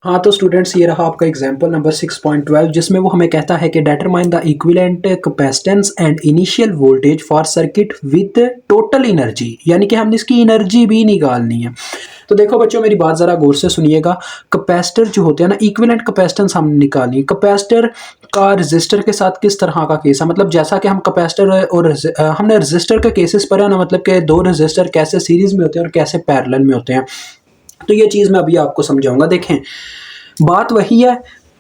हाँ तो स्टूडेंट्स ये रहा आपका एग्जांपल नंबर 6.12 जिसमें वो हमें कहता है कि determine the equivalent capacitance and initial voltage for circuit with total energy, यानी कि हमने इसकी एनर्जी भी निकालनी है। तो देखो बच्चों मेरी बात ज़रा गौर से सुनिएगा। कैपेसिटर जो होते हैं ना, इक्विवेलेंट कैपेसिटेंस हमने निकालनी है। कैपेसिटर का रेजिस्टर के साथ किस तरह का केस है, मतलब जैसा कि हम कैपेसिटर और हमने रेजिस्टर के केसेस पर है ना, मतलब कि दो रेजिस्टर कैसे सीरीज में होते हैं और कैसे पैरेलल में होते हैं। तो ये चीज़ मैं अभी आपको समझाऊंगा। देखें, बात वही है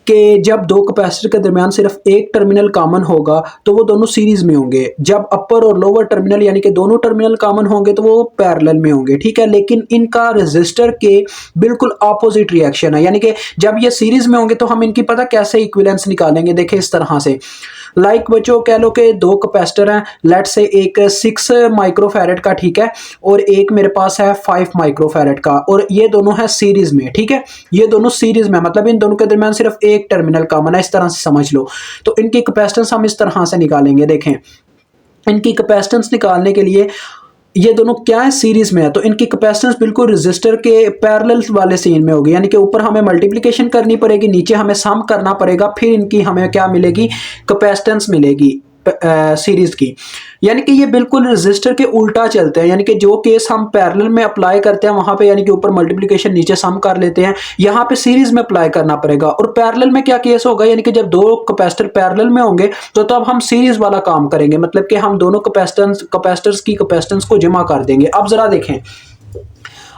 कि जब दो कैपेसिटर के दरमियान सिर्फ एक टर्मिनल कॉमन होगा तो वो दोनों सीरीज में होंगे। जब अपर और लोअर टर्मिनल यानी कि दोनों टर्मिनल कॉमन होंगे तो वो पैरेलल में होंगे, ठीक है। लेकिन इनका रेजिस्टर के बिल्कुल ऑपोजिट रिएक्शन है, यानी कि जब ये सीरीज में होंगे तो हम इनकी पता कैसे इक्विवेलेंस निकालेंगे। देखें इस तरह से, लाइक बच्चों कह लो कि दो कैपेसिटर हैं, लेट से एक 6 माइक्रोफैरेड का, ठीक है, और एक मेरे पास है 5 माइक्रोफैरेड का, और ये दोनों है सीरीज में, ठीक है। ये दोनों सीरीज में मतलब इन दोनों के दरमियान सिर्फ एक टर्मिनल कॉमन है, इस तरह से समझ लो। तो इनकी कैपेसिटेंस हम इस तरह से निकालेंगे। देखें, इनकी कैपेसिटेंस निकालने के लिए ये दोनों क्या है, सीरीज में है, तो इनकी कैपेसिटेंस बिल्कुल रेजिस्टर के पैरेलल वाले सीन में होगी, यानी कि ऊपर हमें मल्टीप्लिकेशन करनी पड़ेगी, नीचे हमें सम करना पड़ेगा, फिर इनकी हमें क्या मिलेगी, कैपेसिटेंस मिलेगी सीरीज की। यानी कि ये बिल्कुल रेजिस्टर के उल्टा चलते हैं, यानी कि जो केस हम पैरेलल में अप्लाई करते हैं वहां पे यानी कि ऊपर मल्टीप्लिकेशन नीचे सम कर लेते हैं, यहाँ पे सीरीज में अप्लाई करना पड़ेगा। और पैरेलल में क्या केस होगा, यानी कि जब दो कैपेसिटर पैरेलल में होंगे तो तब हम सीरीज वाला काम करेंगे, मतलब कि हम दोनों कैपेसिटर्स की कैपेसिटेंस को जमा कर देंगे। अब जरा देखें,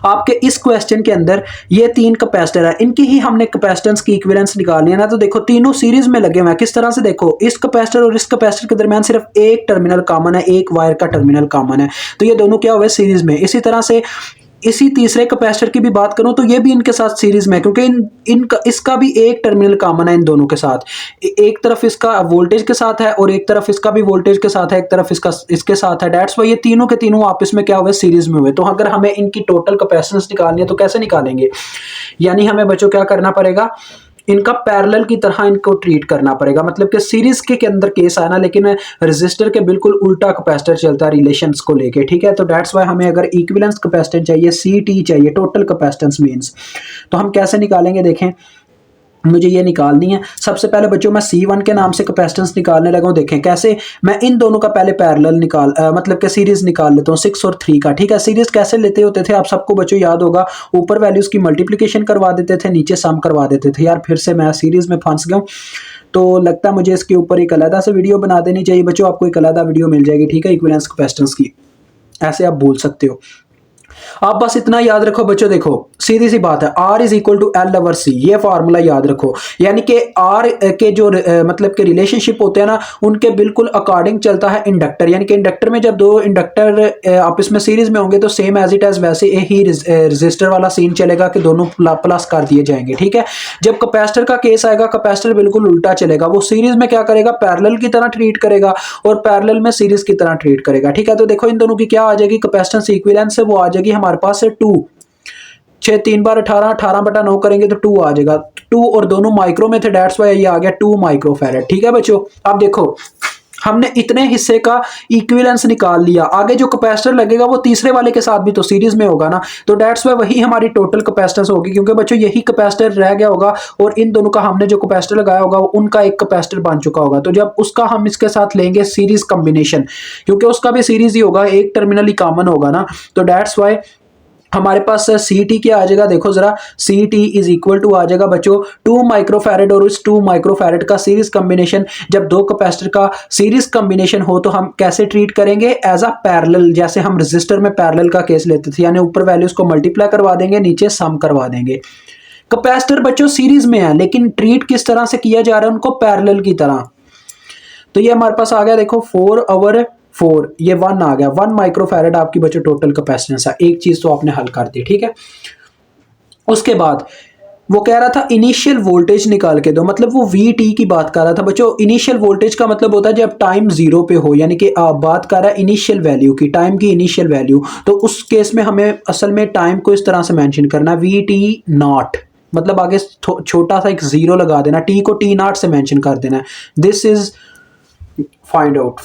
आपके इस क्वेश्चन के अंदर ये तीन कैपेसिटर है, इनकी ही हमने कैपेसिटेंस की इक्विवेलेंस निकालनी है ना। तो देखो तीनों सीरीज में लगे हुए हैं, किस तरह से, देखो इस कैपेसिटर और इस कैपेसिटर के दरमियान सिर्फ एक टर्मिनल कॉमन है, एक वायर का टर्मिनल कॉमन है, तो ये दोनों क्या हुए, सीरीज में। इसी तरह से इसी तीसरे कैपेसिटर की भी बात करूं तो ये भी इनके साथ सीरीज में है, क्योंकि इनका इसका भी एक टर्मिनल कॉमन है इन दोनों के साथ। एक तरफ इसका वोल्टेज के साथ है और एक तरफ इसका भी वोल्टेज के साथ है, एक तरफ इसका इसके साथ है। डेट्स वाई ये तीनों के तीनों आपस में क्या हुए, सीरीज में हुए। तो अगर हमें इनकी टोटल कैपेसिटेंस निकालनी है तो कैसे निकालेंगे, यानी हमें बच्चों क्या करना पड़ेगा, इनका पैरेलल की तरह इनको ट्रीट करना पड़ेगा। मतलब कि सीरीज के अंदर केस आना, लेकिन रेजिस्टर के बिल्कुल उल्टा कैपेसिटर चलता है रिलेशंस को लेके, ठीक है। तो दैट्स वाई हमें अगर इक्विवेलेंस कैपेसिटेंस चाहिए, सीटी चाहिए, टोटल कैपेसिटेंस मींस, तो हम कैसे निकालेंगे। देखें, मुझे ये निकालनी है। सबसे पहले बच्चों मैं C1 के नाम से कैपेसिटेंस निकालने लगा हूं। देखें कैसे, मैं इन दोनों का पहले पैरेलल मतलब कि सीरीज निकाल लेता हूं 6 और 3 का, ठीक है। सीरीज कैसे लेते होते थे आप सबको बच्चों याद होगा, ऊपर वैल्यूज की मल्टीप्लिकेशन करवा देते थे, नीचे सम करवा देते थे। यार फिर से मैं सीरीज में फंस गया हूं, तो लगता है मुझे इसके ऊपर एक अलग से वीडियो बना देनी चाहिए बच्चों, आपको एक अलग वीडियो मिल जाएगी, ठीक है, इक्विवेलेंस कैपेसिटेंस की, ऐसे आप बोल सकते हो। आप बस इतना याद रखो बच्चों, देखो सीधी सी बात है, R is equal to L over C, ये फार्मूला याद रखो। यानी कि R के जो मतलब के रिलेशनशिप होते हैं ना, उनके बिल्कुल अकॉर्डिंग चलता है इंडक्टर। यानी कि इंडक्टर में जब दो इंडक्टर आपस में सीरीज में होंगे तो सेम एज इट एज वैसे ही रेजिस्टर वाला सीन चलेगा कि दोनों प्लस कर दिए जाएंगे, ठीक है। जब कैपेसिटर का केस आएगा, कैपेसिटर बिल्कुल उल्टा चलेगा, वो सीरीज में क्या करेगा, पैरेलल की तरह ट्रीट करेगा और पैरेलल में सीरीज की तरह ट्रीट करेगा, ठीक है। तो देखो इन दोनों की क्या आ जाएगी, कैपेसिटेंस इक्विवेलेंस है वो आ जाएगी हमारे पास है 2, 6 3 बार 18, 18/9 करेंगे तो 2 आ जाएगा, 2, और दोनों माइक्रो में थे, डेट्स वाई ये आ गया 2 माइक्रोफैरेड, ठीक है बच्चों। अब देखो हमने इतने हिस्से का इक्विवेलेंस निकाल लिया, आगे जो कैपेसिटर लगेगा वो तीसरे वाले के साथ भी तो सीरीज में होगा ना, तो डेट्स वाई वही हमारी टोटल कैपेसिटेंस होगी, क्योंकि बच्चों यही कैपेसिटर रह गया होगा और इन दोनों का हमने जो कैपेसिटर लगाया होगा उनका एक कैपेसिटर बन चुका होगा। तो जब उसका हम इसके साथ लेंगे सीरीज कॉम्बिनेशन, क्योंकि उसका भी सीरीज ही होगा, एक टर्मिनल ही कॉमन होगा ना, तो डेट्स वाई हमारे पास सी टी क्या आ जाएगा, देखो जरा, C T is equal to आ जाएगा बच्चों 2 माइक्रोफैरेड और उस 2 माइक्रोफैरेड का सीरीज कॉम्बिनेशन। जब दो कैपेसिटर का सीरीज कॉम्बिनेशन हो तो हम कैसे ट्रीट करेंगे, एज अ पैरेलल, जैसे हम रेजिस्टर में पैरेलल का केस लेते थे, यानी ऊपर वैल्यूज को मल्टीप्लाई करवा देंगे, नीचे सम करवा देंगे। कैपेसिटर बच्चों सीरीज में है लेकिन ट्रीट किस तरह से किया जा रहा है, उनको पैरेलल की तरह। तो ये हमारे पास आ गया, देखो 4/4, ये 1 आ गया, 1 माइक्रोफैरेड आपकी बच्चों टोटल कैपेसिटेंस है। एक चीज तो आपने हल कर दी, ठीक है। उसके बाद वो कह रहा था इनिशियल वोल्टेज निकाल के दो, मतलब वो VT की बात कर रहा था बच्चों। इनिशियल वोल्टेज का मतलब होता है जब टाइम 0 पे हो, यानी कि आप बात कर रहा है इनिशियल वैल्यू की, टाइम की इनिशियल वैल्यू। तो उस केस में हमें असल में टाइम को इस तरह से मेंशन करना, VT0, मतलब आगे छोटा सा एक 0 लगा देना, T को T0 से मेंशन कर देना, दिस इज फाइंड आउट।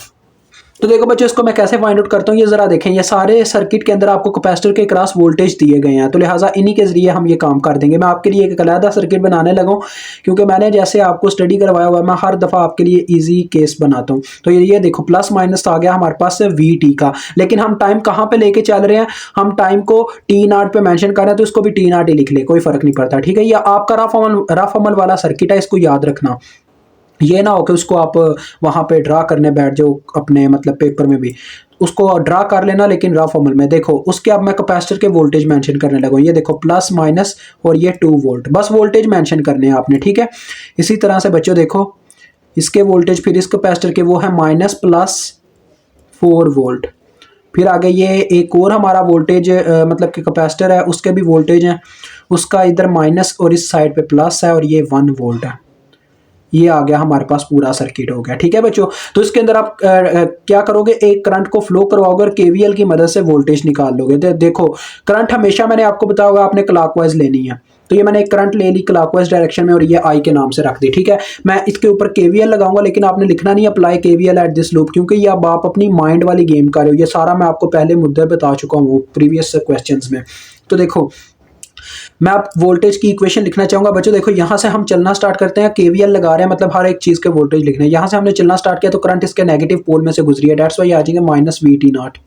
तो देखो बच्चों इसको मैं कैसे फाइंड आउट करता हूँ, ये जरा देखें, ये सारे सर्किट के अंदर आपको कैपेसिटर के क्रॉस वोल्टेज दिए गए हैं, तो लिहाजा इन्हीं के जरिए हम ये काम कर देंगे। मैं आपके लिए एक अलग सर्किट बनाने लगा हूँ, क्योंकि मैंने जैसे आपको स्टडी करवाया हुआ है, मैं हर दफ़ा आपके लिए ईजी केस बनाता हूँ। तो ये देखो प्लस माइनस आ गया हमारे पास वी टी का, लेकिन हम टाइम कहाँ पे लेके चल रहे हैं, हम टाइम को टी नॉट पे मेंशन कर रहे हैं, तो इसको भी टी नॉट ही लिख ले, कोई फर्क नहीं पड़ता, ठीक है। ये आपका रफ अमल वाला सर्किट है, इसको याद रखना। ये ना हो कि उसको आप वहाँ पे ड्रा करने बैठ जाओ अपने मतलब पेपर में भी, उसको ड्रा कर लेना लेकिन रफ अमल में। देखो उसके अब मैं कैपेसिटर के वोल्टेज मेंशन करने लगा, ये देखो प्लस माइनस और ये 2 वोल्ट, बस वोल्टेज मेंशन करने हैं आपने, ठीक है। इसी तरह से बच्चों देखो इसके वोल्टेज फिर इस कैपेसिटर के वो है माइनस प्लस 4 वोल्ट। फिर आगे ये एक और हमारा वोल्टेज मतलब कि कैपेसिटर है, उसके भी वोल्टेज हैं, उसका इधर माइनस और इस साइड पे प्लस है, और ये 1 वोल्ट है। ये आ गया हमारे पास, पूरा सर्किट हो गया, ठीक है बच्चों। तो इसके अंदर आप क्या करोगे, एक करंट को फ्लो करवाओगे और केवीएल की मदद से वोल्टेज निकाल लोगे। देखो करंट हमेशा मैंने आपको बताया होगा आपने क्लॉकवाइज लेनी है, तो ये मैंने एक करंट ले ली क्लॉकवाइज डायरेक्शन में और ये आई के नाम से रख दी, ठीक है। मैं इसके ऊपर केवीएल लगाऊंगा, लेकिन आपने लिखना नहीं apply KVL at this loop, क्योंकि ये अब आप अपनी माइंड वाली गेम कर रहे हो। ये सारा मैं आपको पहले मुद्दे बता चुका हूँ प्रीवियस क्वेश्चंस में। तो देखो मैं आप वोल्टेज की इक्वेशन लिखना चाहूंगा बच्चों। देखो यहाँ से हम चलना स्टार्ट करते हैं, केवीएल लगा रहे हैं, मतलब हर एक चीज के वोल्टेज लिखने हैं। यहाँ से हमने चलना स्टार्ट किया तो करंट इसके नेगेटिव पोल में से गुजरी है, डेट्स वाई आ जाएंगे माइनस वी टी नॉट।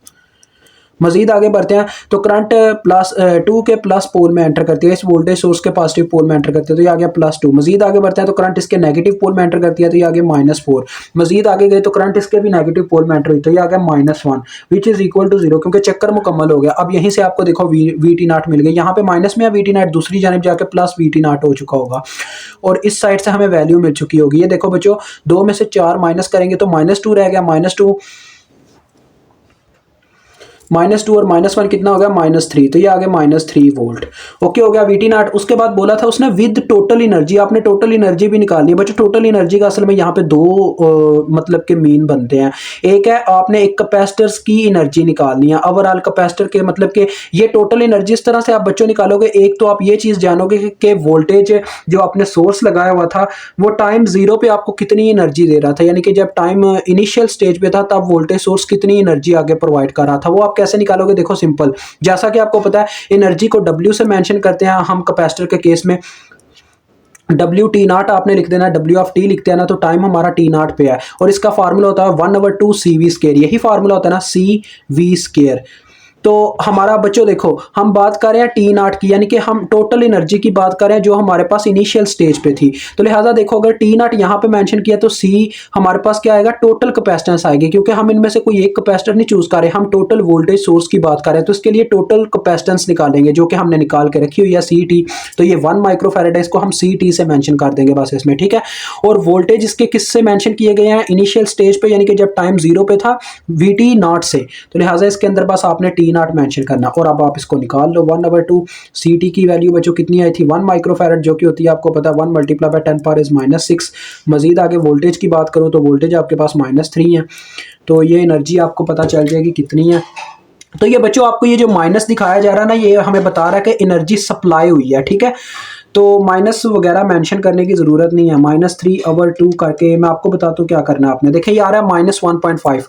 मजीद आगे बढ़ते हैं तो करंट प्लस 2 के प्लस पोल में एंटर करती है, इस वोल्टेज सोर्स के पॉजिटिव पोल में एंटर करती है, तो ये आ गया +2। मजीद आगे बढ़ते हैं तो करंट इसके नेगेटिव पोल में एंटर करती है, तो ये आ गया -4। मजीद आगे गए तो करंट इसके भी नेगेटिव पोल में एंटर हुई, तो ये आ गया -1 विच इज इक्वल टू 0, क्योंकि चक्कर मुकम्मल हो गया। अब यहीं से आपको देखो वी टी नॉट मिल गई, यहाँ पे माइनस में वी टी नॉट दूसरी जानब जाके प्लस वी टी नॉट हो चुका होगा, और इस साइड से हमें वैल्यू मिल चुकी होगी। ये देखो बच्चों 2 में से 4 माइनस करेंगे तो -2 रह गया, -2 -2 और -1 कितना हो गया -3, तो ये आ गया -3 वोल्ट। ओके हो गया वीटी नॉट। उसके बाद बोला था उसने विद टोटल एनर्जी, आपने टोटल एनर्जी भी निकालनी है बच्चों। टोटल एनर्जी का असल में यहाँ पे दो मतलब के मीन बनते हैं। एक है आपने एक कैपेसिटर्स की एनर्जी निकालनी है, ओवरऑल कैपेसिटर के मतलब के ये टोटल एनर्जी इस तरह से आप बच्चों निकालोगे। एक तो आप ये चीज़ जानोगे कि वोल्टेज जो आपने सोर्स लगाया हुआ था वो टाइम 0 पे आपको कितनी एनर्जी दे रहा था, यानी कि जब टाइम इनिशियल स्टेज पे था तब वोल्टेज सोर्स कितनी एनर्जी आगे प्रोवाइड कर रहा था, वो आप कैसे निकालोगे। देखो सिंपल, जैसा कि आपको पता है एनर्जी को W से मेंशन करते हैं हम कैपेसिटर के केस में। डब्ल्यू टी नॉट आपने लिख देना, W ऑफ टी लिखते हैं ना, तो टाइम हमारा टी नॉट पे है, और इसका फार्मूला होता है 1/2 CV स्क्वायर, यही फार्मूला होता है ना CV स्क्वायर। तो हमारा बच्चों देखो हम बात कर रहे हैं टी नॉट की, यानी कि हम टोटल एनर्जी की बात कर रहे हैं जो हमारे पास इनिशियल स्टेज पे थी। तो लिहाजा देखो अगर टी नॉट यहाँ पे मेंशन किया तो सी हमारे पास क्या आएगा, टोटल कैपेसिटेंस आएगी, क्योंकि हम इनमें से कोई एक कैपेसिटर नहीं चूज कर रहे, हम टोटल वोल्टेज सोर्स की बात कर रहे हैं। तो इसके लिए टोटल कैपेसिटेंस निकालेंगे जो कि हमने निकाल के रखी हुई है CT। तो ये 1 माइक्रोफैरेड है, इसको हम CT से मेंशन कर देंगे बस इसमें, ठीक है। और वोल्टेज इसके किससे मेंशन किए गए हैं, इनिशियल स्टेज पे, यानी कि जब टाइम 0 पे था VT नॉट से। तो लिहाजा इसके अंदर बस आपने टी नॉट मेंशन करना, और अब आप इसको निकाल लो। 1/2 CT की वैल्यू बच्चों कितनी आई थी, 1 माइक्रोफैरेड, जो कि होती है आपको पता है 1 × 10⁻⁻⁶। मजीद आगे वोल्टेज की बात करूं तो वोल्टेज आपके पास -3 है, तो ये एनर्जी आपको पता चल जाएगी कितनी है। तो ये बच्चों आपको ये जो माइनस दिखाया जा रहा है ना, ये हमें बता रहा है कि एनर्जी सप्लाई हुई है, ठीक है। तो माइनस वगैरह मेंशन करने की ज़रूरत नहीं है, -3/2 करके मैं आपको बताता हूँ क्या करना है आपने। देखिए ये आ रहा है -1.5,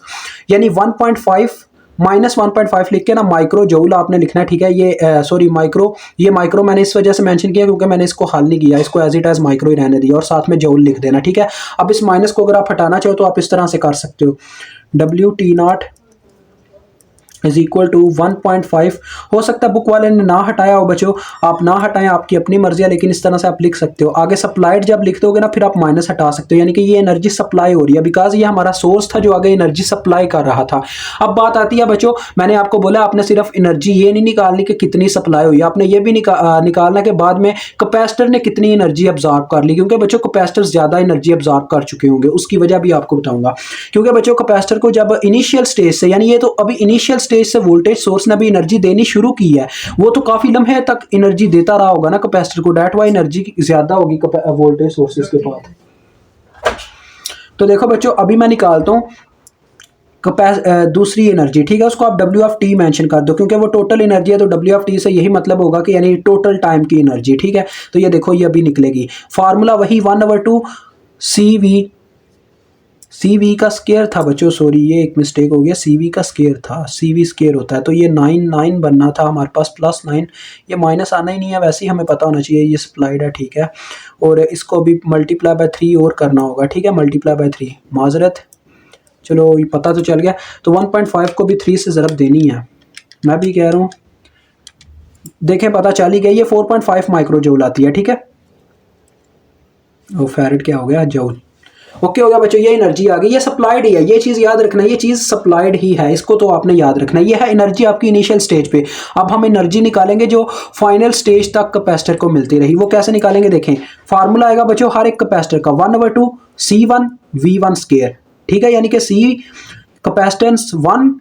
यानी 1.5 -1.5 लिख के ना माइक्रो जूल आपने लिखना है, ठीक है। ये सॉरी माइक्रो, ये माइक्रो मैंने इस वजह से मेंशन किया क्योंकि मैंने इसको हल नहीं किया, इसको एज इट एज माइक्रो ही रहने दिया, और साथ में जूल लिख देना, ठीक है। अब इस माइनस को अगर आप हटाना चाहो तो आप इस तरह से कर सकते हो, WT not is equal to 1.5। हो सकता है बुक वाले ने ना हटाया हो बच्चों, आप ना हटाएं, आपकी अपनी मर्जी है, लेकिन इस तरह से आप लिख सकते हो। आगे सप्लाइड जब लिख दोगे ना फिर आप माइनस हटा सकते हो, यानी कि ये एनर्जी सप्लाई हो रही है, बिकॉज ये हमारा सोर्स था जो आगे एनर्जी सप्लाई कर रहा था। अब बात आती है बच्चों, मैंने आपको बोला आपने सिर्फ एनर्जी ये नहीं निकालनी कि कितनी सप्लाई हुई, आपने ये भी निकालना कि बाद में कैपेसिटर ने कितनी एनर्जी अब्जॉर्ब कर ली, क्योंकि बच्चों कैपेसिटर ज्यादा एनर्जी अब्जॉर्ब कर चुके होंगे। उसकी वजह भी आपको बताऊंगा, क्योंकि बच्चों कैपेसिटर को जब इनिशियल स्टेज से, यानी ये तो अभी इनिशियल स्टेज से वोल्टेज सोर्स ने भी एनर्जी देनी शुरू की है, वो तो काफी लम्हे तक एनर्जी देता रहा होगा ना कैपेसिटर को, डेट वाई एनर्जी ज्यादा होगी वोल्टेज सोर्सेज के बाद। तो देखो बच्चों अभी मैं निकालता हूं दूसरी एनर्जी, ठीक है। उसको आप W ऑफ टी मेंशन कर दो, क्योंकि वो टोटल एनर्जी है, तो W ऑफ टी से यही मतलब होगा कि यानी टोटल टाइम की एनर्जी, ठीक है। तो ये देखो ये अभी निकलेगी, फार्मूला वही 1/2 CV सी वी का स्केयर था बच्चों, सॉरी ये एक मिस्टेक हो गया, सी वी का स्केयर था, सी वी स्केयर होता है, तो ये 9 बनना था हमारे पास, +9, ये माइनस आना ही नहीं है, वैसे ही हमें पता होना चाहिए, ये सप्लाइड है, ठीक है। और इसको भी मल्टीप्लाई बाय 3 और करना होगा, ठीक है, मल्टीप्लाई बाय 3, माजरत, चलो ये पता तो चल गया। तो 1.5 को भी 3 से ज़रब देनी है, मैं भी कह रहा हूँ, देखें पता चल ही गया, ये 4.5 माइक्रो जूल आती है, ठीक है। वो फैरेड क्या हो गया, जूल, ओके हो गया बच्चों, ये एनर्जी आ गई, ये सप्लाइड ही है, ये चीज़ याद रखना, ये चीज़ सप्लाइड ही है, इसको तो आपने याद रखना है। ये है एनर्जी आपकी इनिशियल स्टेज पे। अब हम एनर्जी निकालेंगे जो फाइनल स्टेज तक कैपेसिटर को मिलती रही, वो कैसे निकालेंगे, देखें फार्मूला आएगा बच्चों हर एक कैपेसिटर का 1/2 C1V1 स्केयर, ठीक है, यानी कि C कैपेसिटेंस 1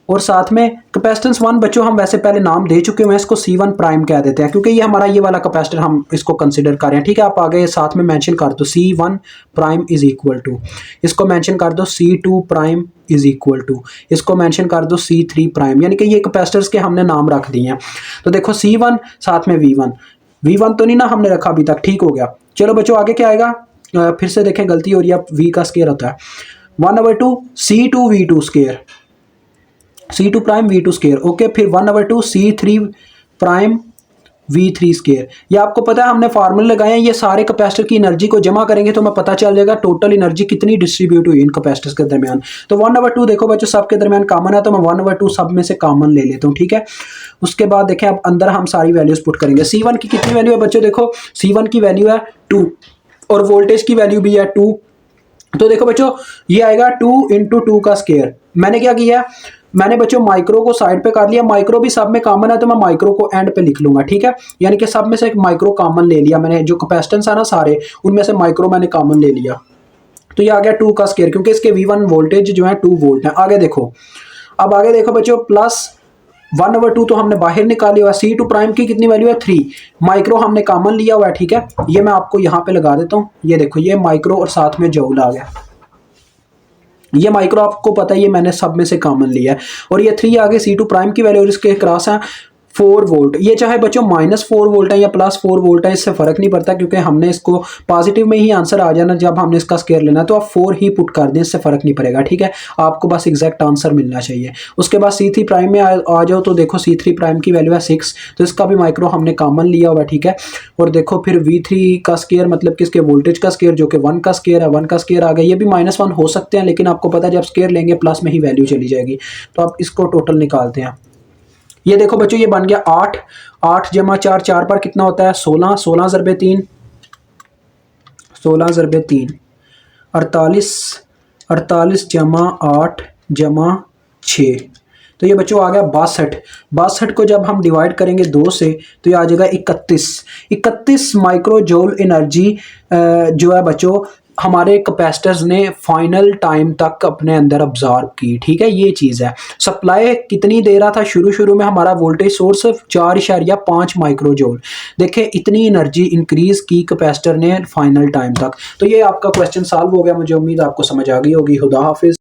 और साथ में कैपेसिटेंस 1 बच्चों हम वैसे पहले नाम दे चुके हैं, इसको C1 प्राइम कह देते हैं, क्योंकि ये हमारा ये वाला कैपेसिटर हम इसको कंसिडर कर रहे हैं, ठीक है। आप आगे साथ में मेंशन कर दो C1 prime is equal to, इसको मेंशन कर दो C2 prime is equal to, इसको मेंशन कर दो C3 प्राइम, यानी कि ये कैपेसिटर्स के हमने नाम रख दिए हैं। तो देखो C1 साथ में V1 तो नहीं ना हमने रखा अभी तक, ठीक हो गया। चलो बच्चों आगे क्या आएगा, फिर से देखें गलती हो रही है, V का स्केयर होता है 1/2 C2V2 square, C2 prime V2 square, okay, फिर 1/2 C3 प्राइम V3 स्केयर। ये आपको पता है हमने फार्मूले लगाए हैं, ये सारे कैपेसिटर की एनर्जी को जमा करेंगे तो हमें पता चल जाएगा टोटल एनर्जी कितनी डिस्ट्रीब्यूट हुई इन कैपेसिटर्स के दरमियान। तो 1/2 देखो बच्चों सब के दरमियान कॉमन है, तो मैं 1/2 सब में से कॉमन ले लेता हूँ, ठीक है। उसके बाद देखें अब अंदर हम सारी वैल्यूज पुट करेंगे। C1 की कितनी वैल्यू है बच्चों, देखो C1 की वैल्यू है 2 और वोल्टेज की वैल्यू भी है 2, तो देखो बच्चों ये आएगा 2 × 2 का स्केयर। मैंने क्या किया, मैंने बच्चों माइक्रो को साइड पे कर लिया, माइक्रो भी सब में कॉमन है तो मैं माइक्रो को एंड पे लिख लूंगा, ठीक है, यानी कि सब में से एक माइक्रो कॉमन ले लिया मैंने, जो कैपेसिटेंस है ना सारे उनमें से माइक्रो मैंने कॉमन ले लिया, तो ये आ गया 2 का स्केयर, क्योंकि इसके V1 वोल्टेज जो है 2 वोल्ट है। आगे देखो, अब आगे देखो बच्चों प्लस 1/2 तो हमने बाहर निकाली हुआ, C2 प्राइम की कितनी वैल्यू है 3, माइक्रो हमने कॉमन लिया हुआ है, ठीक है। ये मैं आपको यहाँ पे लगा देता हूँ, ये देखो ये माइक्रो और साथ में जूल आ गया, ये माइक्रो आपको पता है ये मैंने सब में से कॉमन लिया है, और ये 3 आगे C2 प्राइम की वैल्यू और इसके क्रॉस है 4 वोल्ट। ये चाहे बच्चों -4 वोल्ट है या +4 वोल्ट है, इससे फर्क नहीं पड़ता, क्योंकि हमने इसको पॉजिटिव में ही आंसर आ जाना जब हमने इसका स्केयर लेना है, तो आप 4 ही पुट कर दें, इससे फर्क नहीं पड़ेगा, ठीक है। आपको बस एग्जैक्ट आंसर मिलना चाहिए। उसके बाद C3 प्राइम में आ जाओ, तो देखो C3 प्राइम की वैल्यू है 6, तो इसका भी माइक्रो हमने कॉमन लिया हुआ, ठीक है। और देखो फिर V3 का स्केयर मतलब किसके वोल्टेज का स्केयर, जो कि 1 का स्केयर है, 1 का स्केयर आ गया। ये भी -1 हो सकते हैं, लेकिन आपको पता है जब स्केयर लेंगे प्लस में ही वैल्यू चली जाएगी, तो आप इसको टोटल निकालते हैं। ये देखो बच्चों ये बन गया 8 जमा 4, 4 पर कितना होता है 16, 16 ज़रबे 3, 16 ज़रबे 3 48, 48 जमा 8 जमा 6, तो ये बच्चों आ गया 62। 62 को जब हम डिवाइड करेंगे 2 से तो ये आ जाएगा 31 माइक्रो जूल एनर्जी जो है बच्चों हमारे कैपेसिटर्स ने फाइनल टाइम तक अपने अंदर अब्जॉर्ब की, ठीक है। ये चीज़ है। सप्लाई कितनी दे रहा था शुरू में हमारा वोल्टेज सोर्स 4.5 माइक्रो जूल, देखिए इतनी एनर्जी इंक्रीज की कैपेसिटर ने फाइनल टाइम तक। तो ये आपका क्वेश्चन सॉल्व हो गया, मुझे उम्मीद आपको समझ आ गई होगी। खुदा हाफिज।